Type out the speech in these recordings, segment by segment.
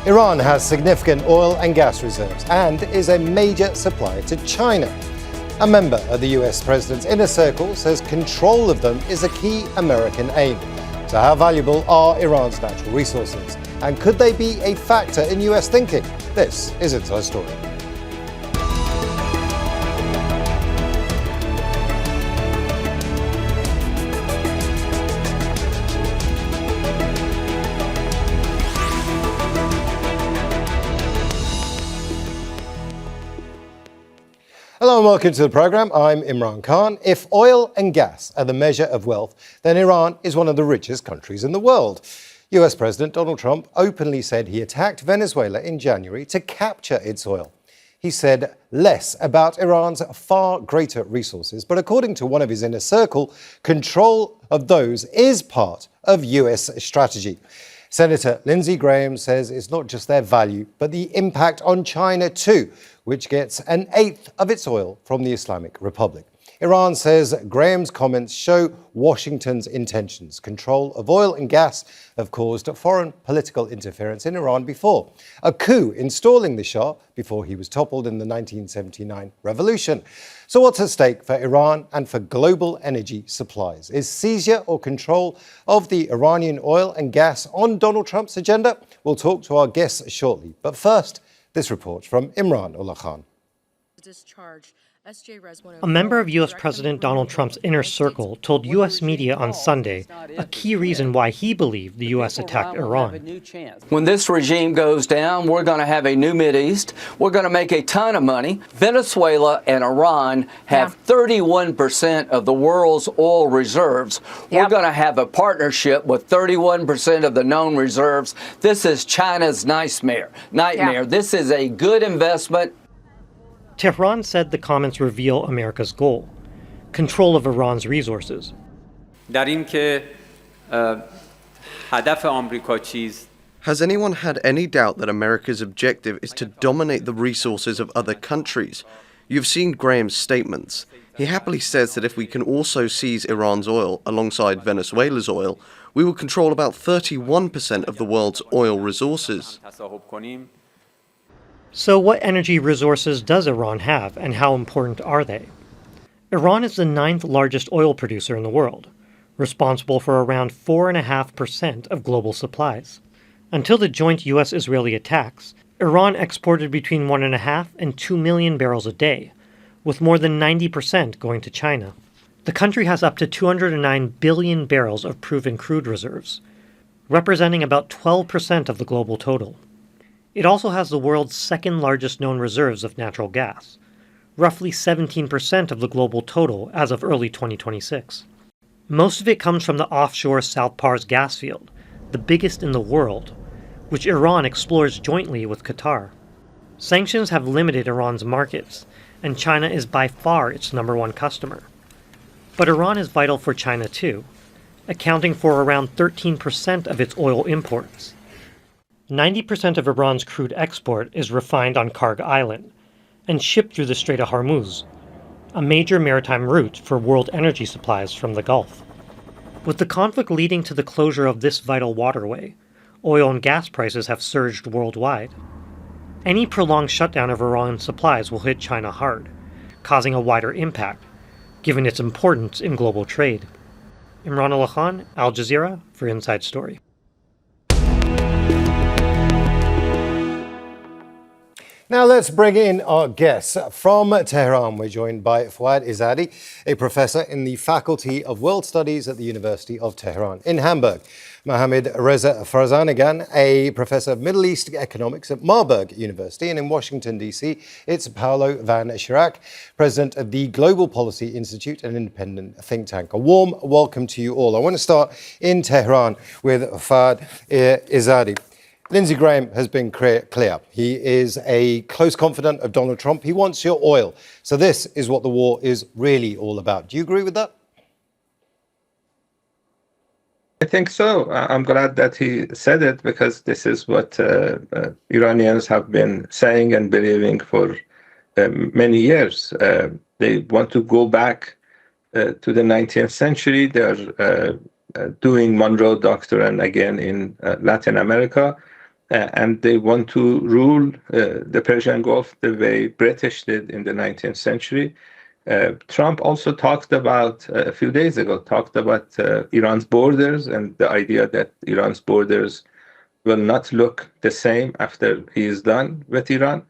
Iran has significant oil and gas reserves and is a major supplier to China. A member of the US president's inner circle says control of them is a key American aim. So how valuable are Iran's natural resources? And could they be a factor in US thinking? This is Inside Story. Hello and welcome to the programme. I'm Imran Khan. If oil and gas are the measure of wealth, then Iran is one of the richest countries in the world. US President Donald Trump openly said he attacked Venezuela in January to capture its oil. He said less about Iran's far greater resources, but according to one of his inner circle, control of those is part of US strategy. Senator Lindsey Graham says it's not just their value, but the impact on China too, which gets an eighth of its oil from the Islamic Republic. Iran says Graham's comments show Washington's intentions. Control of oil and gas have caused foreign political interference in Iran before. A coup installing the Shah before he was toppled in the 1979 revolution. So what's at stake for Iran and for global energy supplies? Is seizure or control of the Iranian oil and gas on Donald Trump's agenda? We'll talk to our guests shortly. But first, this report from Imran Khan. A member of U.S. President Donald Trump's inner circle told U.S. media on Sunday a key reason why he believed the U.S. attacked Iran. When this regime goes down, we're going to have a new Mideast. We're going to make a ton of money. Venezuela and Iran have 31% of the world's oil reserves. We're going to have a partnership with 31% of the known reserves. This is China's nightmare. This is a good investment. Tehran said the comments reveal America's goal: control of Iran's resources. Has anyone had any doubt that America's objective is to dominate the resources of other countries? You've seen Graham's statements. He happily says that if we can also seize Iran's oil alongside Venezuela's oil, we will control about 31% of the world's oil resources. So what energy resources does Iran have, and how important are they? Iran is the 9th largest oil producer in the world, responsible for around 4.5% of global supplies. Until the joint U.S.-Israeli attacks, Iran exported between 1.5 and 2 million barrels a day, with more than 90% going to China. The country has up to 209 billion barrels of proven crude reserves, representing about 12% of the global total. It also has the world's second largest known reserves of natural gas, roughly 17% of the global total as of early 2026. Most of it comes from the offshore South Pars gas field, the biggest in the world, which Iran explores jointly with Qatar. Sanctions have limited Iran's markets, and China is by far its #1 customer. But Iran is vital for China too, accounting for around 13% of its oil imports. 90% of Iran's crude export is refined on Karg Island and shipped through the Strait of Hormuz, a major maritime route for world energy supplies from the Gulf. With the conflict leading to the closure of this vital waterway, oil and gas prices have surged worldwide. Any prolonged shutdown of Iran's supplies will hit China hard, causing a wider impact, given its importance in global trade. Imran Khan, Al Jazeera, for Inside Story. Now let's bring in our guests. From Tehran, we're joined by Foad Izadi, a professor in the Faculty of World Studies at the University of Tehran. In Hamburg, Mohammad Reza Farzanegan, a professor of Middle East economics at Marburg University. And in Washington, D.C., it's Paolo von Schirach, president of the Global Policy Institute, an independent think tank. A warm welcome to you all. I want to start in Tehran with Foad Izadi. Lindsey Graham has been clear. He is a close confidant of Donald Trump. He wants your oil. So this is what the war is really all about. Do you agree with that? I think so. I'm glad that he said it, because this is what Iranians have been saying and believing for many years. They want to go back to the 19th century. They're doing Monroe Doctrine again in Latin America. and they want to rule the Persian Gulf the way British did in the 19th century. Trump also talked about, a few days ago, Iran's borders and the idea that Iran's borders will not look the same after he is done with Iran.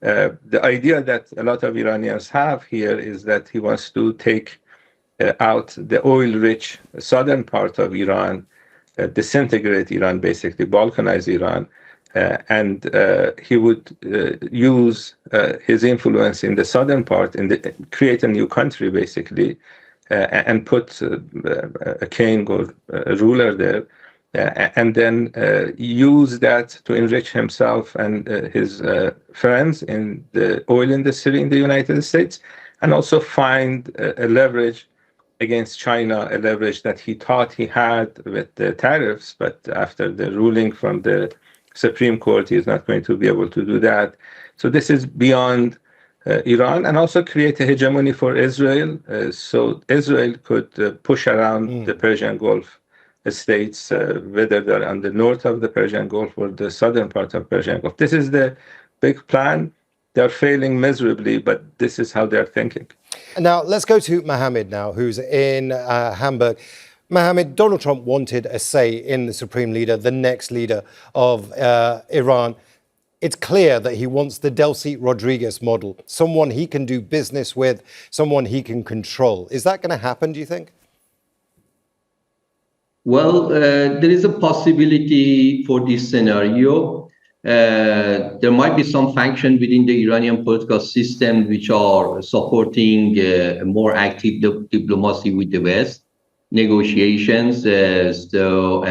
The idea that a lot of Iranians have here is that he wants to take out the oil-rich southern part of Iran, disintegrate Iran, basically balkanize Iran, and he would use his influence in the southern part, create a new country, basically, and put a king or a ruler there, and then use that to enrich himself and his friends in the oil industry in the United States, and also find a leverage against China, a leverage that he thought he had with the tariffs, but after the ruling from the Supreme Court, he is not going to be able to do that. So this is beyond Iran, and also create a hegemony for Israel, so Israel could push around the Persian Gulf states, whether they're on the north of the Persian Gulf or the southern part of Persian Gulf. This is the big plan. They're failing miserably, but this is how they're thinking. Now, let's go to Mohammad now, who's in Hamburg. Mohammad, Donald Trump wanted a say in the supreme leader, the next leader of Iran. It's clear that he wants the Delcy Rodriguez model, someone he can do business with, someone he can control. Is that going to happen, do you think? Well, there is a possibility for this scenario. There might be some faction within the Iranian political system which are supporting a more active diplomacy with the West, negotiations. So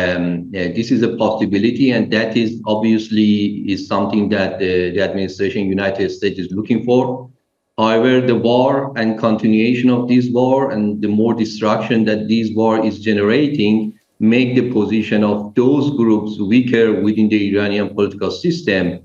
this is a possibility, and that is obviously something that the administration United States is looking for. However, the war and continuation of this war and the more destruction that this war is generating make the position of those groups weaker within the Iranian political system,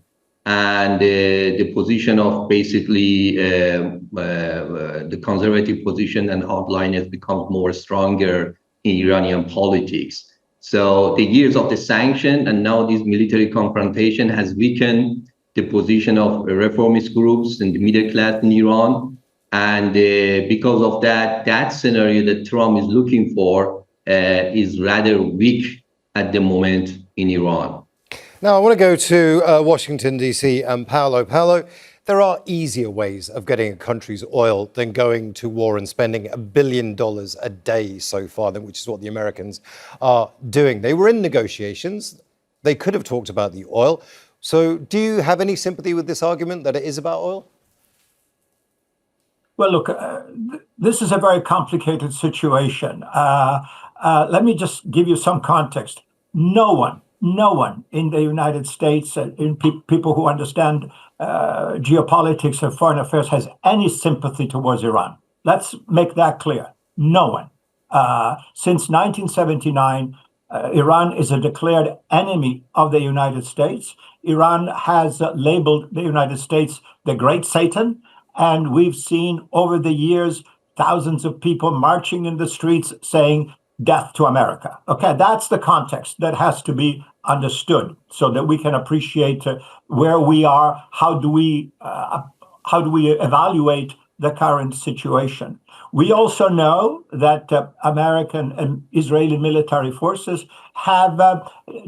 and the position of basically the conservative position and hardliners becomes more stronger in Iranian politics. So the years of the sanction and now this military confrontation has weakened the position of reformist groups and the middle class in Iran. And because of that, that scenario that Trump is looking for is rather weak at the moment in Iran. Now, I want to go to Washington, D.C. and Paolo. Paolo, there are easier ways of getting a country's oil than going to war and spending $1 billion a day so far, which is what the Americans are doing. They were in negotiations. They could have talked about the oil. So do you have any sympathy with this argument that it is about oil? Well, look, this is a very complicated situation. Let me just give you some context. No one in the United States, people who understand geopolitics and foreign affairs, has any sympathy towards Iran. Let's make that clear. No one. Since 1979, Iran is a declared enemy of the United States. Iran has labeled the United States the Great Satan, and we've seen over the years thousands of people marching in the streets saying, "Death to America." Okay, that's the context that has to be understood so that we can appreciate where we are. How do we evaluate the current situation? We also know that American and Israeli military forces have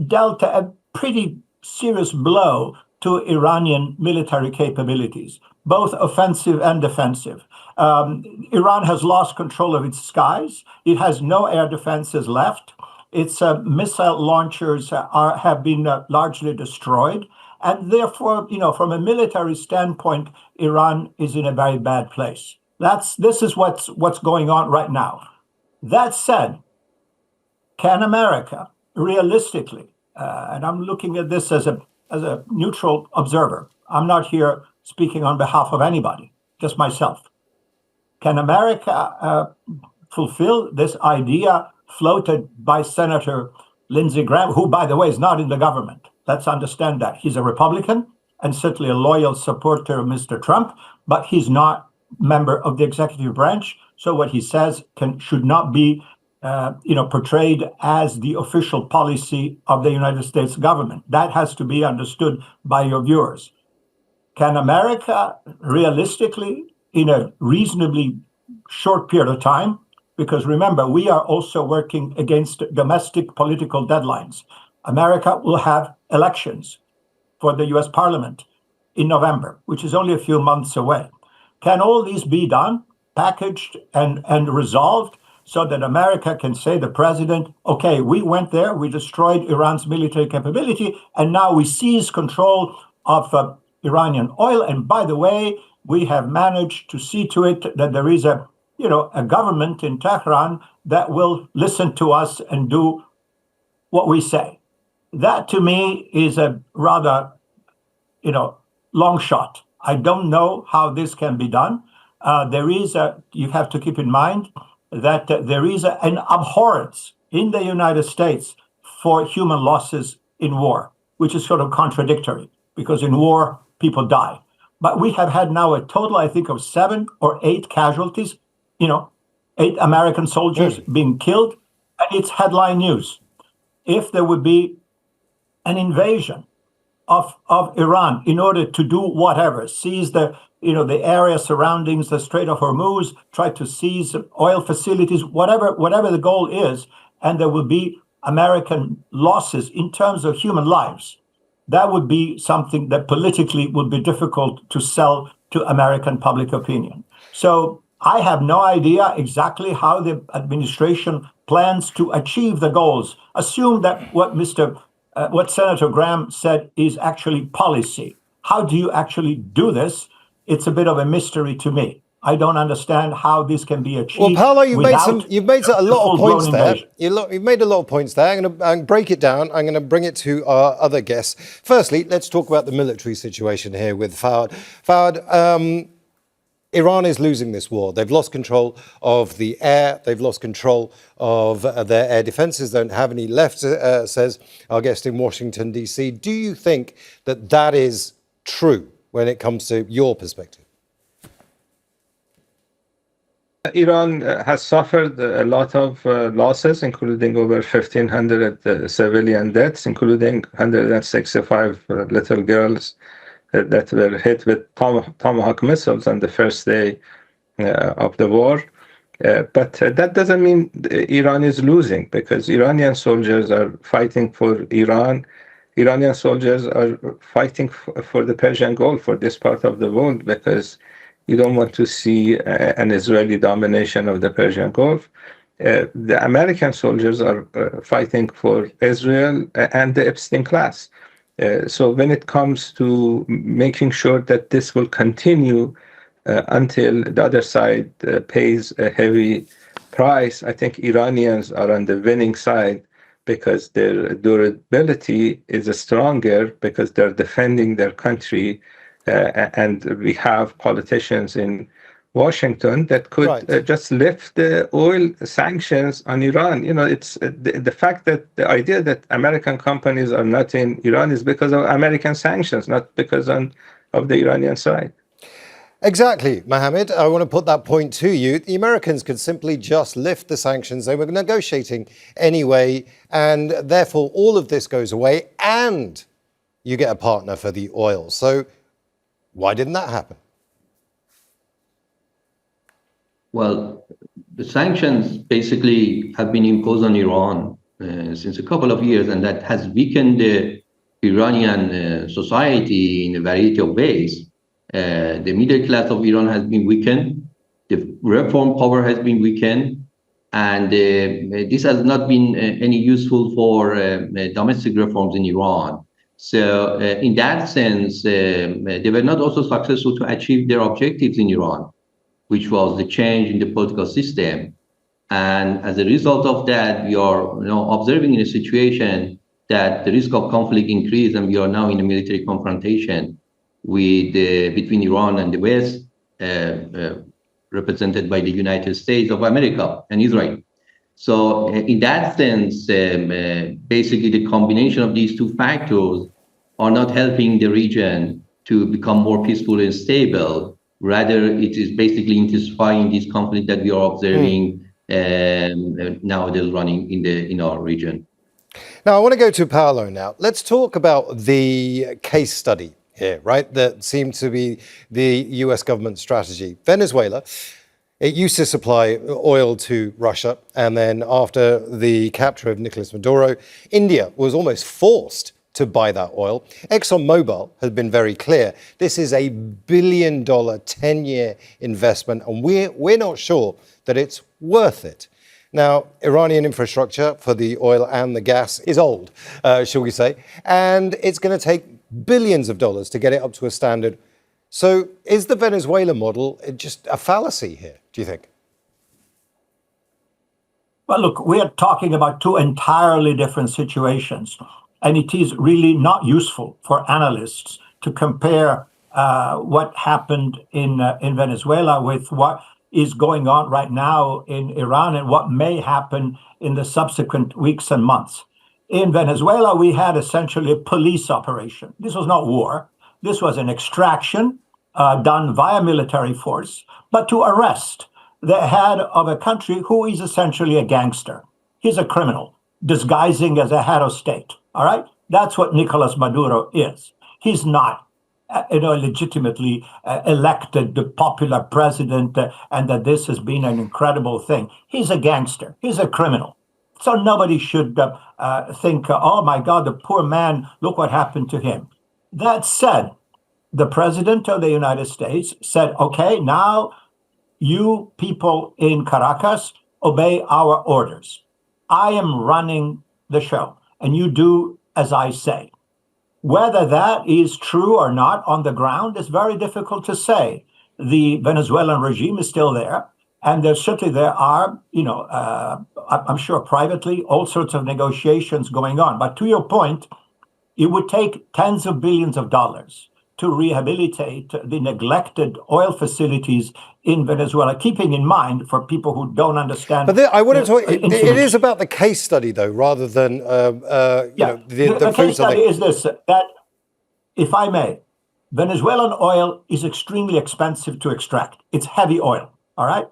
dealt a pretty serious blow to Iranian military capabilities, both offensive and defensive. Iran has lost control of its skies. It has no air defenses left. Its missile launchers have been largely destroyed. And therefore, from a military standpoint, Iran is in a very bad place. This is what's going on right now. That said, can America realistically, and I'm looking at this as a neutral observer, I'm not here speaking on behalf of anybody, just myself. Can America fulfill this idea floated by Senator Lindsey Graham, who, by the way, is not in the government? Let's understand that. He's a Republican and certainly a loyal supporter of Mr. Trump, but he's not a member of the executive branch. So what he says should not be portrayed as the official policy of the United States government. That has to be understood by your viewers. Can America realistically, in a reasonably short period of time, because remember, we are also working against domestic political deadlines. America will have elections for the US Parliament in November, which is only a few months away. Can all these be done, packaged and resolved so that America can say, the president, okay, we went there, we destroyed Iran's military capability, and now we seize control of Iranian oil. And by the way, we have managed to see to it that there is a government in Tehran that will listen to us and do what we say. That to me is a rather, long shot. I don't know how this can be done. You have to keep in mind that there is an abhorrence in the United States for human losses in war, which is sort of contradictory, because in war, people die. But we have had now a total, I think, of 7 or 8 casualties, 8 American soldiers being killed, and it's headline news. If there would be an invasion of Iran in order to do whatever, seize the area surrounding the Strait of Hormuz, try to seize oil facilities, whatever the goal is, and there will be American losses in terms of human lives, that would be something that politically would be difficult to sell to American public opinion. So I have no idea exactly how the administration plans to achieve the goals. Assume that what Senator Graham said is actually policy. How do you actually do this? It's a bit of a mystery to me. I don't understand how this can be achieved. Well, Paolo, you've made a lot of points there. You've made a lot of points there. I'm going to break it down. I'm going to bring it to our other guests. Firstly, let's talk about the military situation here with Foad. Foad, Iran is losing this war. They've lost control of the air. They've lost control of their air defenses. They don't have any left, says our guest in Washington, D.C. Do you think that is true when it comes to your perspective? Iran has suffered a lot of losses, including over 1,500 civilian deaths, including 165 little girls that were hit with Tomahawk missiles on the first day of the war. But that doesn't mean Iran is losing, because Iranian soldiers are fighting for Iran. Iranian soldiers are fighting for the Persian Gulf, for this part of the world, because you don't want to see an Israeli domination of the Persian Gulf. The American soldiers are fighting for Israel and the Epstein class. So when it comes to making sure that this will continue until the other side pays a heavy price, I think Iranians are on the winning side, because their durability is stronger, because they're defending their country. And we have politicians in Washington that could just lift the oil sanctions on Iran. It's the fact that the idea that American companies are not in Iran is because of American sanctions, not because of the Iranian side. Exactly, Mohammad. I want to put that point to you. The Americans could simply just lift the sanctions. They were negotiating anyway, and therefore all of this goes away, and you get a partner for the oil. So why didn't that happen? Well, the sanctions basically have been imposed on Iran since a couple of years, and that has weakened the Iranian society in a variety of ways. The middle class of Iran has been weakened, the reform power has been weakened, and this has not been any useful for domestic reforms in Iran. So in that sense, they were not also successful to achieve their objectives in Iran, which was the change in the political system. And as a result of that, we are observing in a situation that the risk of conflict increased, and we are now in a military confrontation with between Iran and the West, represented by the United States of America and Israel. So in that sense, basically the combination of these two factors are not helping the region to become more peaceful and stable. Rather, it is basically intensifying this conflict that we are observing nowadays running in our region. Now, I want to go to Paolo now. Let's talk about the case study here, right? That seemed to be the US government strategy. Venezuela, it used to supply oil to Russia. And then after the capture of Nicolas Maduro, India was almost forced to buy that oil. ExxonMobil has been very clear. This is a $1 billion 10-year investment, and we're not sure that it's worth it. Now, Iranian infrastructure for the oil and the gas is old, shall we say, and it's going to take billions of dollars to get it up to a standard. So is the Venezuela model just a fallacy here, do you think? Well, look, we are talking about two entirely different situations, and it is really not useful for analysts to compare what happened in Venezuela with what is going on right now in Iran and what may happen in the subsequent weeks and months. In Venezuela, we had essentially a police operation. This was not war. This was an extraction done via military force, but to arrest the head of a country who is essentially a gangster. He's a criminal, disguising as a head of state, all right? That's what Nicolas Maduro is. He's not legitimately elected the popular president, and that this has been an incredible thing. He's a gangster. He's a criminal. So nobody should think, oh my God, the poor man, look what happened to him. That said, the president of the United States said, okay, now you people in Caracas obey our orders. I am running the show, and you do as I say. Whether that is true or not on the ground is very difficult to say. The Venezuelan regime is still there, and there are, I'm sure privately, all sorts of negotiations going on. But to your point, it would take tens of billions of dollars to rehabilitate the neglected oil facilities in Venezuela, keeping in mind for people who don't understand. But I want to talk, it is about the case study, though, rather than the case study is this, that, if I may, Venezuelan oil is extremely expensive to extract. It's heavy oil, all right?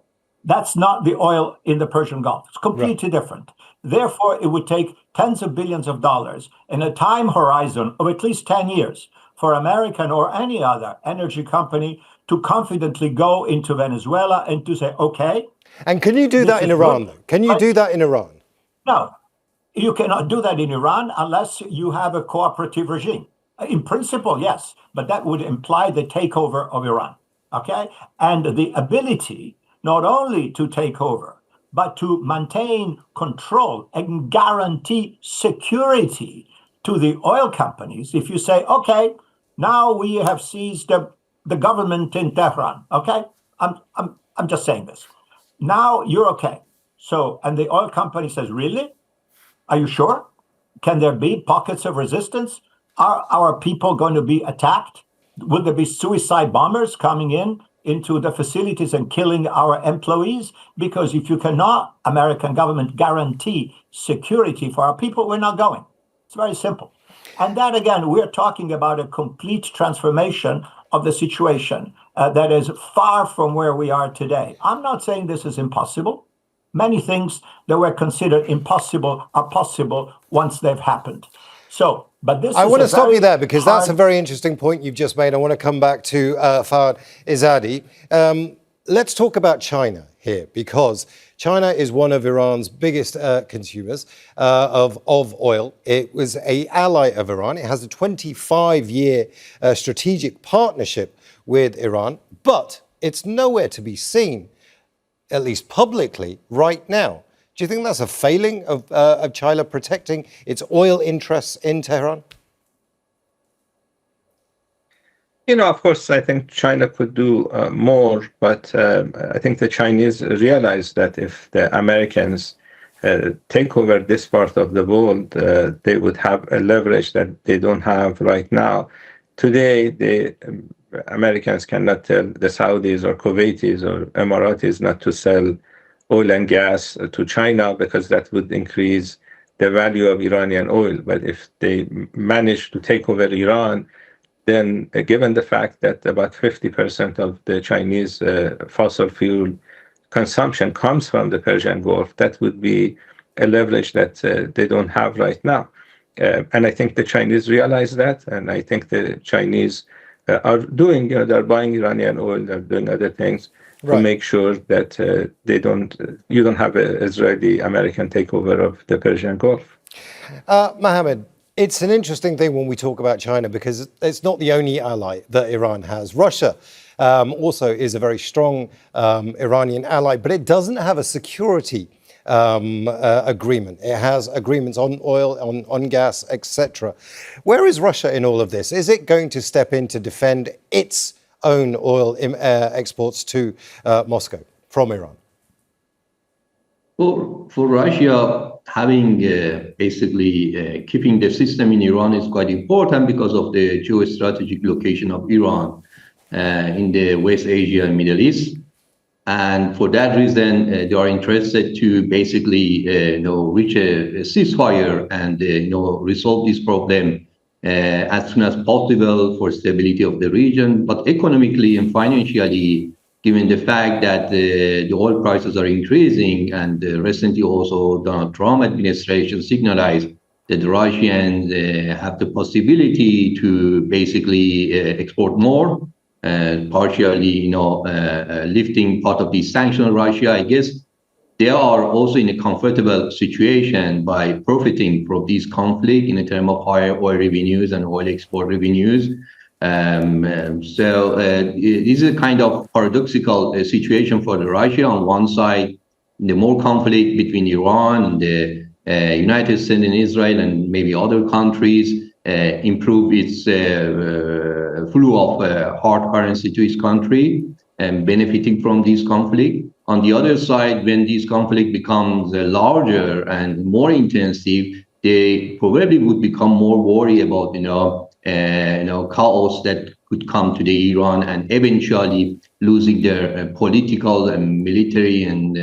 That's not the oil in the Persian Gulf. It's completely different. Therefore, it would take tens of billions of dollars in a time horizon of at least 10 years for American or any other energy company to confidently go into Venezuela and to say, okay. And can you do that in Iran, though? Can you do that in Iran? No, you cannot do that in Iran unless you have a cooperative regime. In principle, yes, but that would imply the takeover of Iran, okay? And the ability not only to take over, but to maintain control and guarantee security to the oil companies. If you say, okay, now we have seized the government in Tehran, okay? I'm just saying this. Now you're okay. So, and the oil company says, really? Are you sure? Can there be pockets of resistance? Are our people going to be attacked? Will there be suicide bombers coming into the facilities and killing our employees? Because if you cannot, American government, guarantee security for our people, we're not going. It's very simple. And that, again, we're talking about a complete transformation of the situation that is far from where we are today. I'm not saying this is impossible. Many things that were considered impossible are possible once they've happened. So, but this I want to stop you there because that's a very interesting point you've just made. I want to come back to Foad Izadi. Let's talk about China here, because China is one of Iran's biggest consumers of oil. It was an ally of Iran. It has a 25-year strategic partnership with Iran, but it's nowhere to be seen, at least publicly, right now. Do you think that's a failing of China protecting its oil interests in Tehran? Of course, I think China could do more, but I think the Chinese realize that if the Americans take over this part of the world, they would have a leverage that they don't have right now. Today, the Americans cannot tell the Saudis or Kuwaitis or Emiratis not to sell oil and gas to China because that would increase the value of Iranian oil. But if they manage to take over Iran, then given the fact that about 50% of the Chinese fossil fuel consumption comes from the Persian Gulf, that would be a leverage that they don't have right now. And I think the Chinese realize that, and I think the Chinese are doing, they're buying Iranian oil, they're doing other things to make sure that you don't have an Israeli-American takeover of the Persian Gulf. Mohammad, it's an interesting thing when we talk about China because it's not the only ally that Iran has. Russia also is a very strong Iranian ally, but it doesn't have a security agreement. It has agreements on oil, on gas, etc. Where is Russia in all of this? Is it going to step in to defend its own oil exports to Moscow from Iran? For Russia, having basically keeping the system in Iran is quite important because of the geostrategic location of Iran in the West Asia and Middle East. And for that reason, they are interested to basically reach a ceasefire and resolve this problem as soon as possible for stability of the region. But economically and financially, given the fact that the oil prices are increasing, and recently also Donald Trump administration signalized that the Russians have the possibility to basically export more, partially, lifting part of the sanctions on Russia. I guess they are also in a comfortable situation by profiting from this conflict in terms of higher oil revenues and oil export revenues. So this is a kind of paradoxical situation for Russia. On one side, the more conflict between Iran and the United States and Israel and maybe other countries improve its flow of hard currency to its country and benefiting from this conflict. On the other side, when this conflict becomes larger and more intensive, they probably would become more worried about chaos that could come to the Iran and eventually losing their political and military and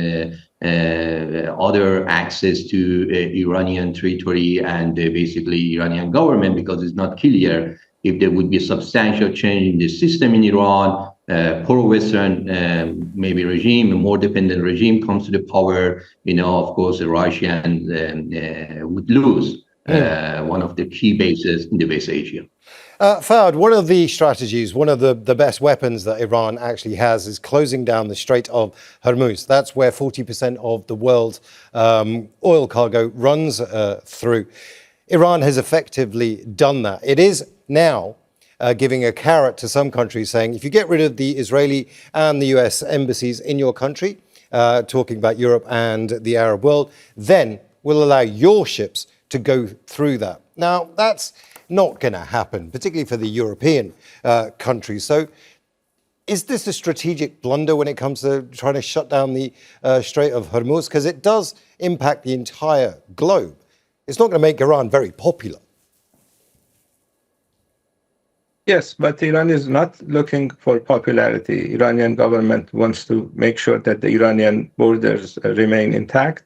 other access to Iranian territory and basically Iranian government, because it's not clear if there would be a substantial change in the system in Iran, pro-Western maybe regime, a more dependent regime comes to the power, of course, the Russians would lose one of the key bases in the West Asia. Foad, one of the strategies, one of the best weapons that Iran actually has is closing down the Strait of Hormuz. That's where 40% of the world's oil cargo runs through. Iran has effectively done that. It is now giving a carrot to some countries, saying if you get rid of the Israeli and the US embassies in your country, talking about Europe and the Arab world, then we'll allow your ships to go through that. Now, that's not going to happen, particularly for the European countries. So is this a strategic blunder when it comes to trying to shut down the Strait of Hormuz? Because it does impact the entire globe. It's not going to make Iran very popular. Yes, but Iran is not looking for popularity. Iranian government wants to make sure that the Iranian borders remain intact,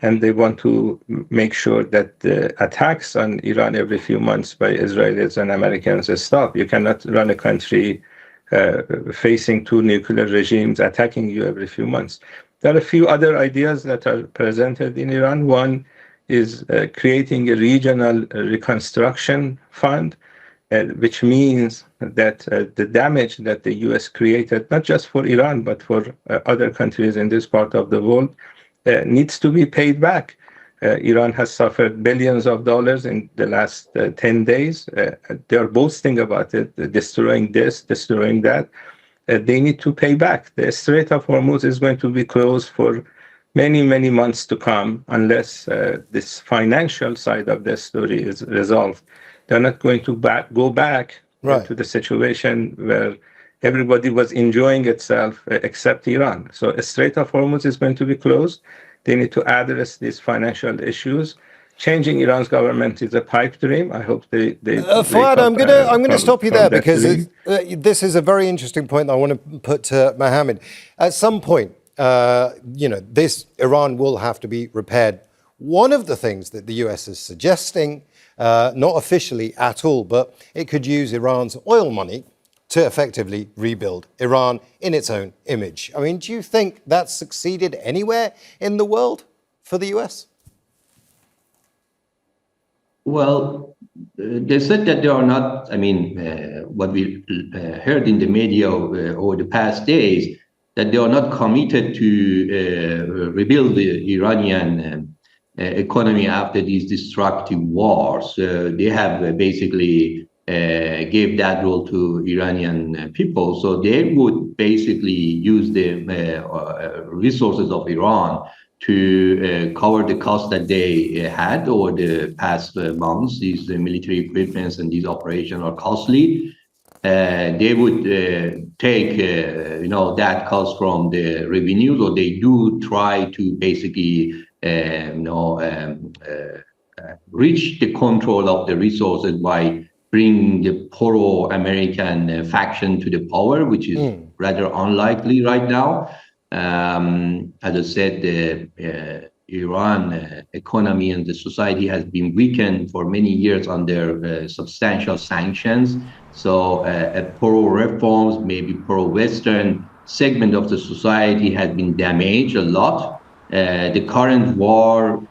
and they want to make sure that the attacks on Iran every few months by Israelis and Americans stop. You cannot run a country facing two nuclear regimes attacking you every few months. There are a few other ideas that are presented in Iran. One is creating a regional reconstruction fund, which means that the damage that the US created, not just for Iran, but for other countries in this part of the world, needs to be paid back. Iran has suffered billions of dollars in the last 10 days. They are boasting about it, destroying this, destroying that. They need to pay back. The Strait of Hormuz is going to be closed for many, many months to come unless this financial side of the story is resolved. They're not going to go back to the situation where everybody was enjoying itself except Iran. So a Strait of Hormuz is going to be closed. They need to address these financial issues. Changing Iran's government is a pipe dream. I hope they Fuad, I'm going to stop you there because this is a very interesting point that I want to put to Mohammad. At some point, this Iran will have to be repaired. One of the things that the US is suggesting, not officially at all, but it could use Iran's oil money to effectively rebuild Iran in its own image. I mean, do you think that's succeeded anywhere in the world for the US? Well, they said that they are not, what we heard in the media over the past days, that they are not committed to rebuild the Iranian economy after these destructive wars. They have basically gave that role to Iranian people. So they would basically use the resources of Iran to cover the costs that they had over the past months. These military equipments and these operations are costly. They would take, that cost from the revenues, or they do try to basically, reach the control of the resources by bringing the pro-American faction to the power, which is rather unlikely right now. As I said, the Iran economy and the society has been weakened for many years under substantial sanctions. So pro-reforms, maybe pro-Western segment of the society has been damaged a lot. The current war,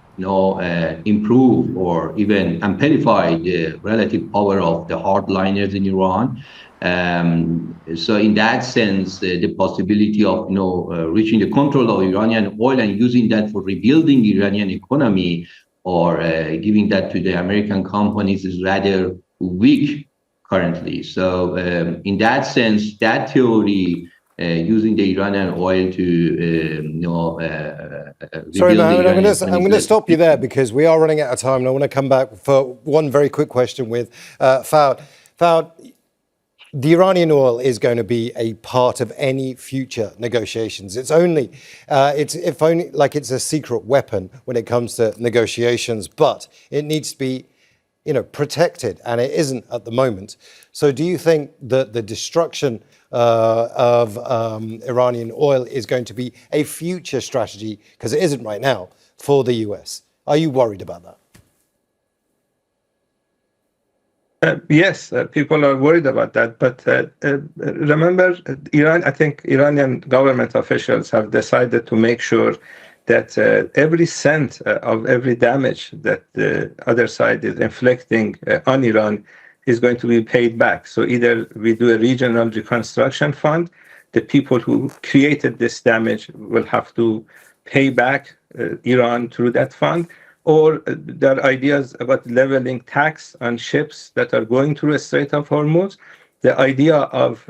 improve or even amplify the relative power of the hardliners in Iran. So in that sense, the possibility of reaching the control of Iranian oil and using that for rebuilding Iranian economy or giving that to the American companies is rather weak currently. So in that sense, that theory using the Iranian oil to sorry, Mohammad, I'm going to stop you there because we are running out of time, and I want to come back for one very quick question with Foad. Foad, the Iranian oil is going to be a part of any future negotiations. It's a secret weapon when it comes to negotiations, but it needs to be, protected, and it isn't at the moment. So, do you think that the destruction of Iranian oil is going to be a future strategy, because it isn't right now, for the US? Are you worried about that? Yes, people are worried about that. But remember, I think Iranian government officials have decided to make sure that every cent of every damage that the other side is inflicting on Iran is going to be paid back. So either we do a regional reconstruction fund, the people who created this damage will have to pay back Iran through that fund, or there are ideas about leveling tax on ships that are going through the Strait of Hormuz. The idea of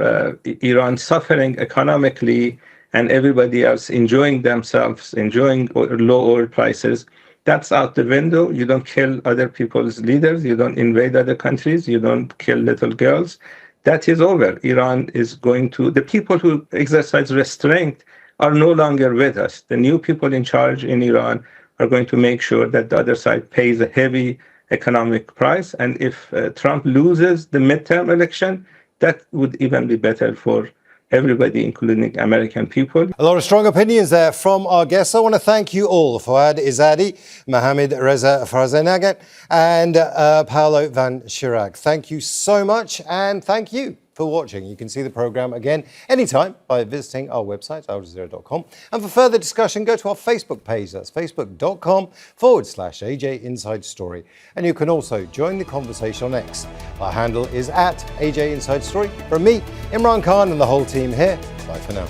Iran suffering economically and everybody else enjoying themselves, enjoying low oil prices, that's out the window. You don't kill other people's leaders. You don't invade other countries. You don't kill little girls. That is over. Iran is going to, the people who exercise restraint are no longer with us. The new people in charge in Iran are going to make sure that the other side pays a heavy economic price. And if Trump loses the midterm election, that would even be better for everybody, including American people. A lot of strong opinions there from our guests. I want to thank you all, Foad Izadi, Mohammad Reza Farzanegan, and Paolo von Schirach. Thank you so much, and thank you for watching. You can see the program again anytime by visiting our website, aljazeera.com. And for further discussion, go to our Facebook page. That's facebook.com/AJ Inside Story. And you can also join the conversation on X. Our handle is @AJ Inside Story. From me, Imran Khan, and the whole team here, bye for now.